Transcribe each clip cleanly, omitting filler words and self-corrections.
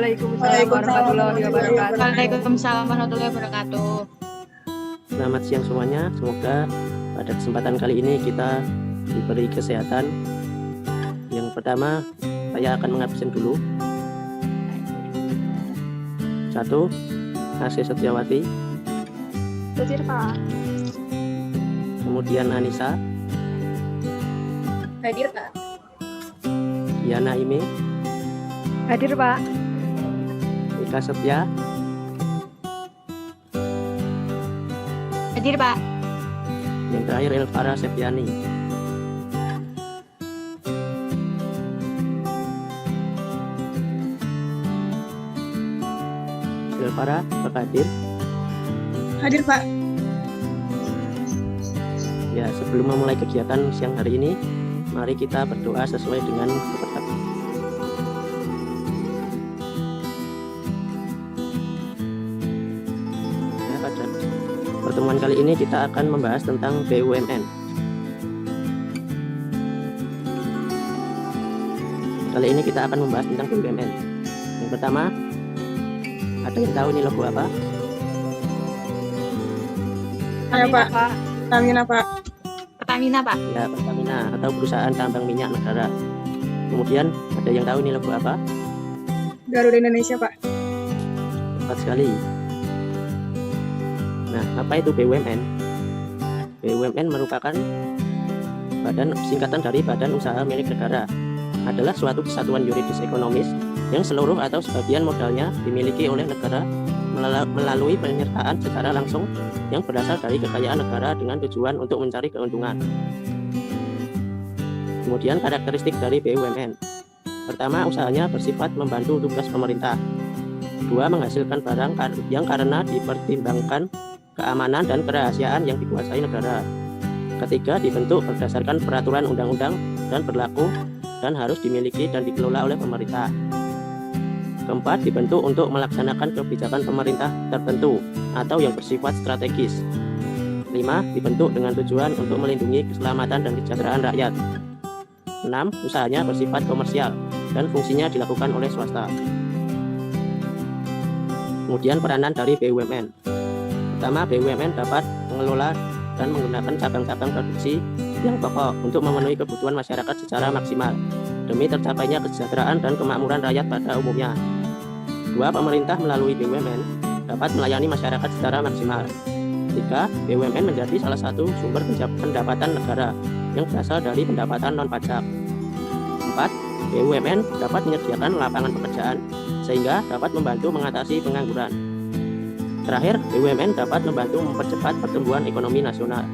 Waalaikumsalam warahmatullahi wabarakatuh. Waalaikumsalam warahmatullahi wabarakatuh. Selamat siang semuanya. Semoga pada kesempatan kali ini kita diberi kesehatan. Yang pertama, saya akan mengabsen dulu. 1. Asih Setiawati. Hadir Pak. Kemudian Anissa, Hadir Pak. Diana Ime, Hadir Pak. Ika Setia, Hadir Pak. yang terakhir Elvara Septiani. Elvara, apakah hadir? Hadir Pak. Ya, sebelum memulai kegiatan siang hari ini, mari kita berdoa sesuai dengan kepercayaan. Ya, pada pertemuan kali ini kita akan membahas tentang BUMN. Kali ini kita akan membahas tentang BUMN. Yang pertama, ada yang tahu ini logo apa? Ayo Pak. Pertamina Pak. Pertamina Pak. Ya, Pertamina atau perusahaan tambang minyak negara. Kemudian ada yang tahu ini logo apa? Garuda Indonesia Pak. Tepat sekali. Nah, apa itu BUMN? BUMN merupakan singkatan dari Badan Usaha Milik Negara. Adalah suatu kesatuan yuridis ekonomis yang seluruh atau sebagian modalnya dimiliki oleh negara melalui penyertaan secara langsung yang berasal dari kekayaan negara dengan tujuan untuk mencari keuntungan. Kemudian karakteristik dari BUMN. Pertama, usahanya bersifat membantu tugas pemerintah. 2. Menghasilkan barang yang karena dipertimbangkan keamanan dan kerahasiaan yang dikuasai negara. Ketiga, dibentuk berdasarkan peraturan undang-undang dan berlaku dan harus dimiliki dan dikelola oleh pemerintah. Keempat, dibentuk untuk melaksanakan kebijakan pemerintah tertentu atau yang bersifat strategis. 5. Dibentuk dengan tujuan untuk melindungi keselamatan dan kesejahteraan rakyat. 6. Usahanya bersifat komersial dan fungsinya dilakukan oleh swasta. Kemudian peranan dari BUMN. Pertama, BUMN dapat mengelola dan menggunakan cabang-cabang produksi yang pokok untuk memenuhi kebutuhan masyarakat secara maksimal demi tercapainya kesejahteraan dan kemakmuran rakyat pada umumnya. 2. Pemerintah melalui BUMN dapat melayani masyarakat secara maksimal. 3. BUMN menjadi salah satu sumber pendapatan negara yang berasal dari pendapatan non-pajak. 4. BUMN dapat menyediakan lapangan pekerjaan sehingga dapat membantu mengatasi pengangguran. Terakhir, BUMN dapat membantu mempercepat pertumbuhan ekonomi nasional.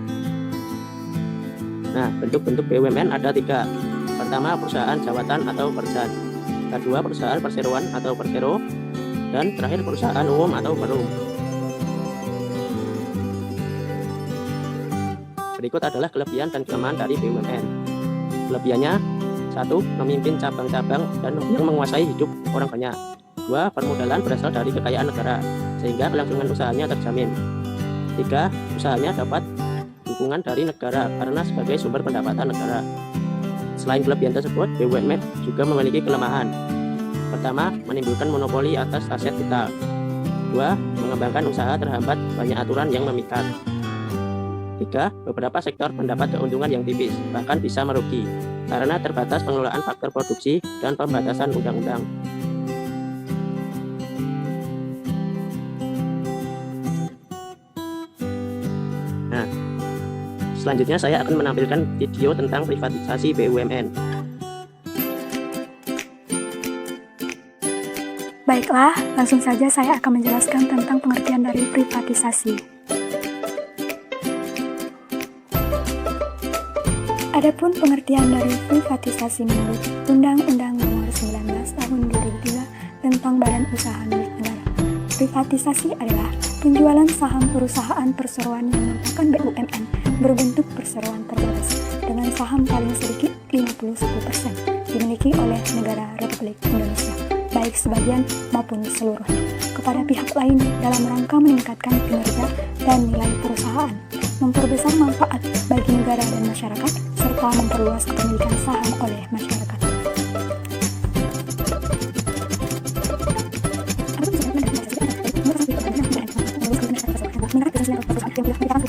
Nah, bentuk-bentuk BUMN ada 3. Pertama, perusahaan jawatan atau perjan. Kedua, perusahaan perseroan atau persero. Dan terakhir, perusahaan umum atau perum. Berikut adalah kelebihan dan kelemahan dari BUMN. Kelebihannya: 1. Memimpin cabang-cabang dan yang menguasai hidup orang banyak. 2. Permodalan berasal dari kekayaan negara sehingga kelangsungan usahanya terjamin. 3. Usahanya dapat dukungan dari negara karena sebagai sumber pendapatan negara. Selain kelebihan tersebut, BUMN juga memiliki kelemahan. Pertama, menimbulkan monopoli atas aset vital. 2. Mengembangkan usaha terhambat banyak aturan yang memikat. 3. Beberapa sektor mendapat keuntungan yang tipis, bahkan bisa merugi, karena terbatas pengelolaan faktor produksi dan pembatasan undang-undang. Nah, selanjutnya saya akan menampilkan video tentang privatisasi BUMN. Baiklah, langsung saja saya akan menjelaskan tentang pengertian dari privatisasi. Adapun pengertian dari privatisasi menurut Undang-Undang Nomor 19 Tahun 2003 tentang Badan Usaha Milik Negara. Privatisasi adalah penjualan saham perusahaan perseroan yang merupakan BUMN berbentuk perseroan terbatas dengan saham paling sedikit 51% dimiliki oleh negara Republik Indonesia, baik sebagian maupun seluruhnya, kepada pihak lain dalam rangka meningkatkan kinerja dan nilai perusahaan, memperbesar manfaat bagi negara dan masyarakat, serta memperluas kepemilikan saham oleh masyarakat.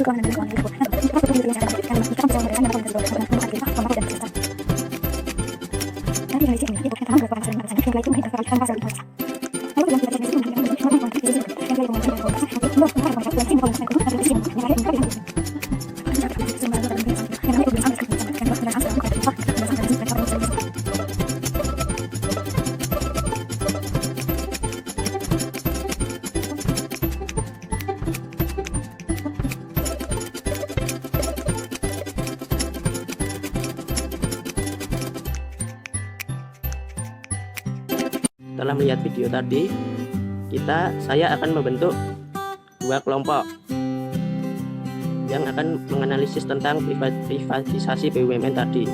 keuangan dan keuangan risiko. Nah, kita perlu dipilih secara baik, karena kita bisa membedakan mana keuangan risiko, keuangan aktivitas, kelompok, dan peserta. Dari analisis ini, kita akan berapa pasar pasar, yang itu mengintervalkan pasar pasar. Lalu yang kita risiko mengenai keuangan keuangan risiko, yang dari keuangan keuangan pasar, yang kedua keuangan pasar, yang keuangan keuangan ada risiko, yang lain yang lain. Setelah melihat video tadi, saya akan membentuk dua kelompok yang akan menganalisis tentang privatisasi BUMN tadi.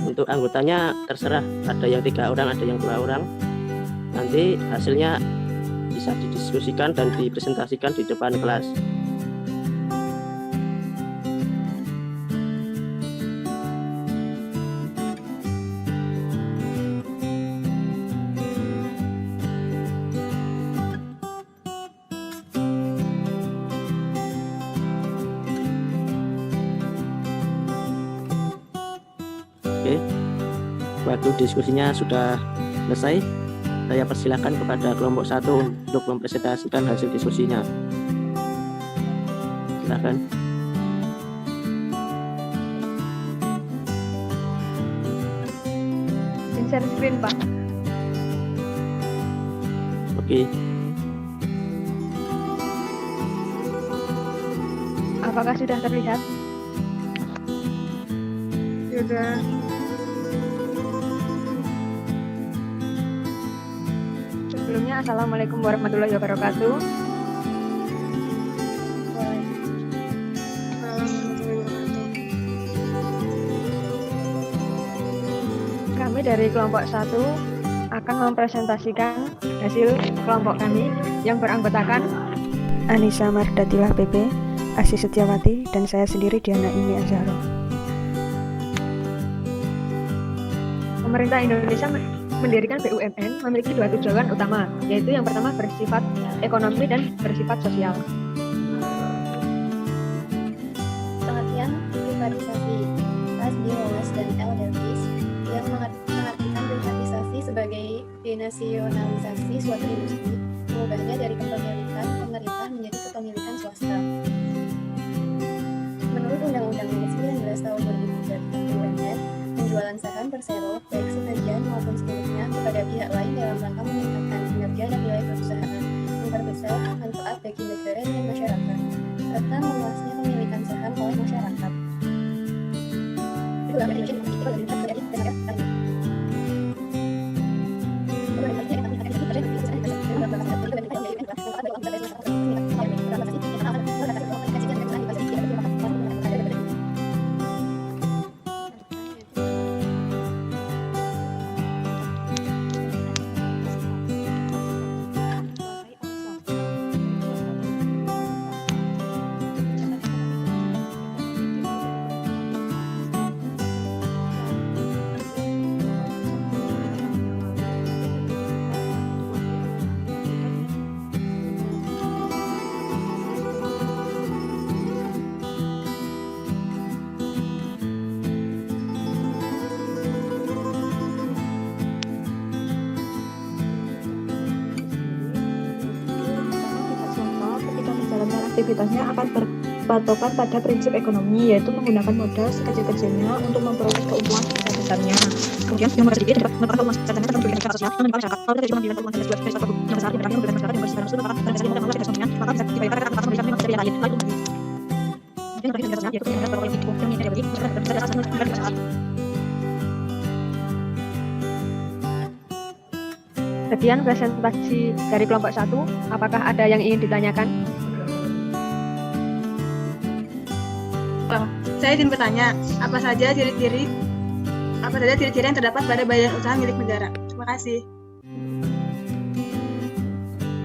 Untuk anggotanya terserah, ada yang 3 orang, ada yang 2 orang. Nanti hasilnya bisa didiskusikan dan dipresentasikan di depan kelas. Oke, waktu diskusinya sudah selesai. Saya persilakan kepada kelompok 1 untuk mempresentasikan hasil diskusinya. Silakan. Share screen, Pak. Oke, Apakah sudah terlihat? Sudah. Sebelumnya, Assalamualaikum warahmatullahi wabarakatuh. Kami dari kelompok 1 akan mempresentasikan hasil kelompok kami yang beranggotakan Anissa Mardatilah PP, Asih Setiawati, dan saya sendiri Diana Imi Azharo. Pemerintah Indonesia mendirikan BUMN memiliki 2 tujuan utama, yaitu yang pertama bersifat ekonomi dan bersifat sosial. Pengertian privatisasi Ras D. Wallace dan L. Davis yang mengartikan privatisasi sebagai denasionalisasi suatu industri, mengubahnya dari kepemilikan pemerintah menjadi kepemilikan swasta. Menurut Undang-Undang Nomor 19 Tahun 2003 tentang BUMN, penjualan saham persero baik sebagian maupun seluruhnya kepada pihak lain dalam rangka meningkatkan kinerja dan nilai perusahaan, memperbesar manfaat bagi negara dan masyarakat, serta meluasnya pemilikan saham oleh masyarakat. Aktivitasnya akan berpatokan pada prinsip ekonomi, yaitu menggunakan modal sekecil-kecilnya untuk memperoleh keuntungan sebesar-besarnya. Kemudian yang sedikit dapat merupakan keuntungan sebesar-besarnya tentang kegiatan sosial dan masyarakat. Kalau kita cuma memiliki keuntungan jelas dari suatu yang besar, yang berakhir memberikan masyarakat yang bersih dan maka dari segi modal aktivitas ekonominya, maka bisa dibayar karena akan memberikan memang dari lain. Lalu kemudian bagi kegiatan sosial, yaitu yang berapa yang hidup yang ini bagi masyarakat bisa asal memberikan masyarakat. Sekian presentasi dari kelompok 1. Apakah ada yang ingin ditanyakan? Saya izin bertanya, apa saja ciri-ciri yang terdapat pada badan usaha milik negara? Terima kasih.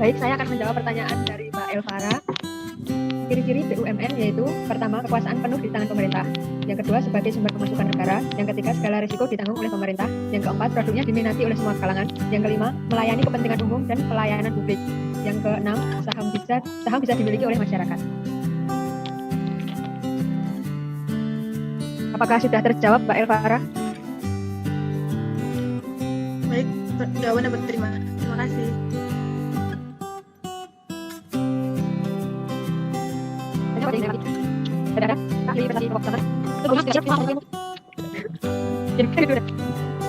Baik, saya akan menjawab pertanyaan dari Mbak Elvara. Ciri-ciri BUMN yaitu pertama, kekuasaan penuh di tangan pemerintah. Yang kedua, sebagai sumber pemasukan negara. Yang ketiga, segala risiko ditanggung oleh pemerintah. Yang keempat, produknya diminati oleh semua kalangan. Yang kelima, melayani kepentingan umum dan pelayanan publik. Yang keenam, saham bisa dimiliki oleh masyarakat. Apakah sudah terjawab, Mbak Elvara? Baik, jawaban dapat diterima. Terima kasih.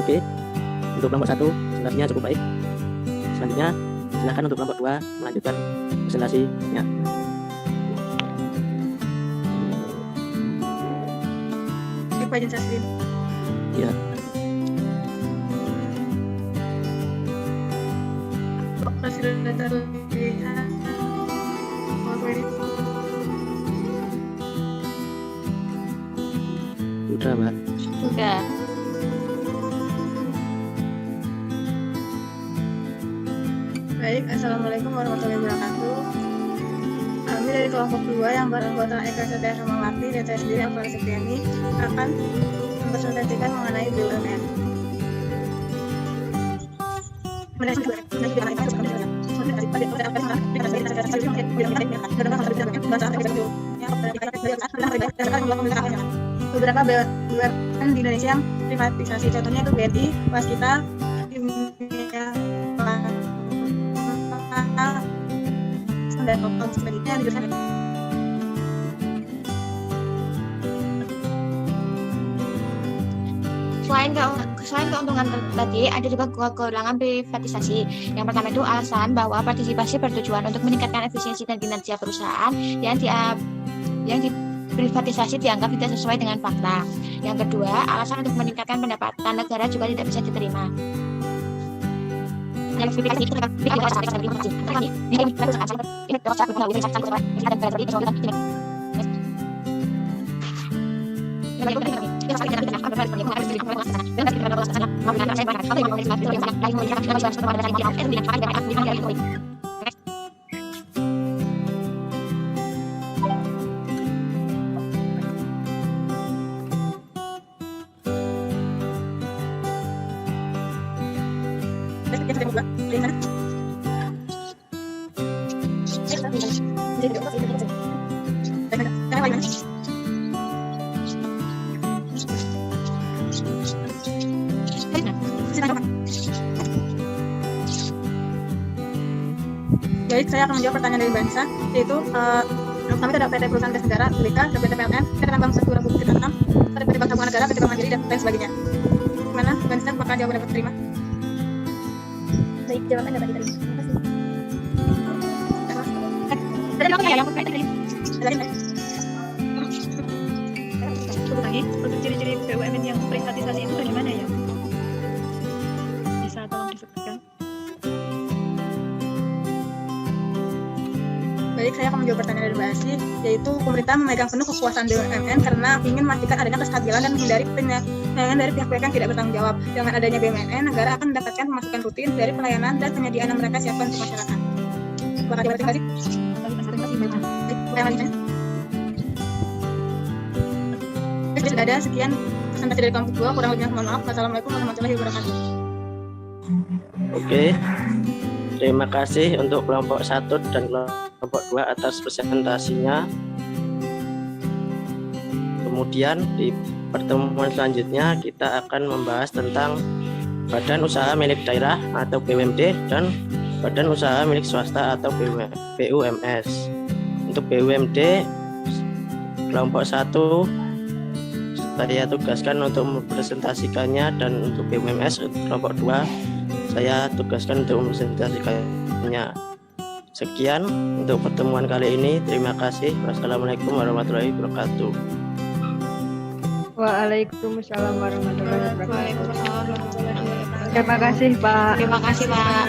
Oke, untuk kelompok 1 presentasinya cukup baik. Selanjutnya silakan untuk kelompok 2 melanjutkan presentasinya. Pak Jen Sasrin. Ya. Sudah terlihat. Sudah, Mbak. Sudah. Baik, Assalamualaikum warahmatullahi wabarakatuh. Kami dari kelompok 2 yang beranggota Eka Setia Samawati dan saya sendiri Alvara Septiani akan mempresentasikan mengenai BUMN. Beberapa BUMN di Indonesia yang privatisasi, contohnya itu BNI, Waskita, dan selanjutnya dijelaskan. Selain keuntungan tadi, ada juga kekurangan privatisasi. Yang pertama itu alasan bahwa partisipasi bertujuan untuk meningkatkan efisiensi dan kinerja perusahaan yang privatisasi dianggap tidak sesuai dengan fakta. Yang kedua, alasan untuk meningkatkan pendapatan negara juga tidak bisa diterima. Baik, saya akan menjawab pertanyaan dari Bansa, yaitu kami ada PT Perusahaan Gas Negara, BPK, PT PLN, PT Tambang Sektor Bukit 6, PT Bank Tabungan Negara, PT Bank Mandiri, dan lain sebagainya. Gimana, Bansa, apakah jawaban dapat diterima? Baik, jawaban dapat diterima. Terima kasih. Untuk ciri-ciri BUMN yang privatisasi itu bagaimana ya? Bisa tolong disebutkan? Baik, saya akan menjawab pertanyaan dari Mbak Asih, yaitu pemerintah memegang penuh kekuasaan BUMN karena ingin memastikan adanya kestabilan dan menghindari penyelewengan dari pihak-pihak yang tidak bertanggung jawab. Dengan adanya BUMN, negara akan mendapatkan pemasukan rutin dari pelayanan dan penyediaan yang mereka siapkan untuk masyarakat. Terima kasih. Sudah ada sekian presentasi dari kelompok 2, kurang lebihnya mohon maaf. Wassalamualaikum warahmatullahi wabarakatuh. Oke. Terima kasih untuk kelompok 1 dan kelompok 2 atas presentasinya. Kemudian di pertemuan selanjutnya kita akan membahas tentang badan usaha milik daerah atau BUMD dan badan usaha milik swasta atau BUMS. Untuk BUMD kelompok 1 saya tugaskan untuk mempresentasikannya, dan untuk BUMS kelompok 2 saya tugaskan untuk mempresentasikannya. Sekian untuk pertemuan kali ini. Terima kasih. Wassalamualaikum warahmatullahi wabarakatuh. Waalaikumsalam warahmatullahi wabarakatuh. Terima kasih, Pak. Terima kasih, Pak.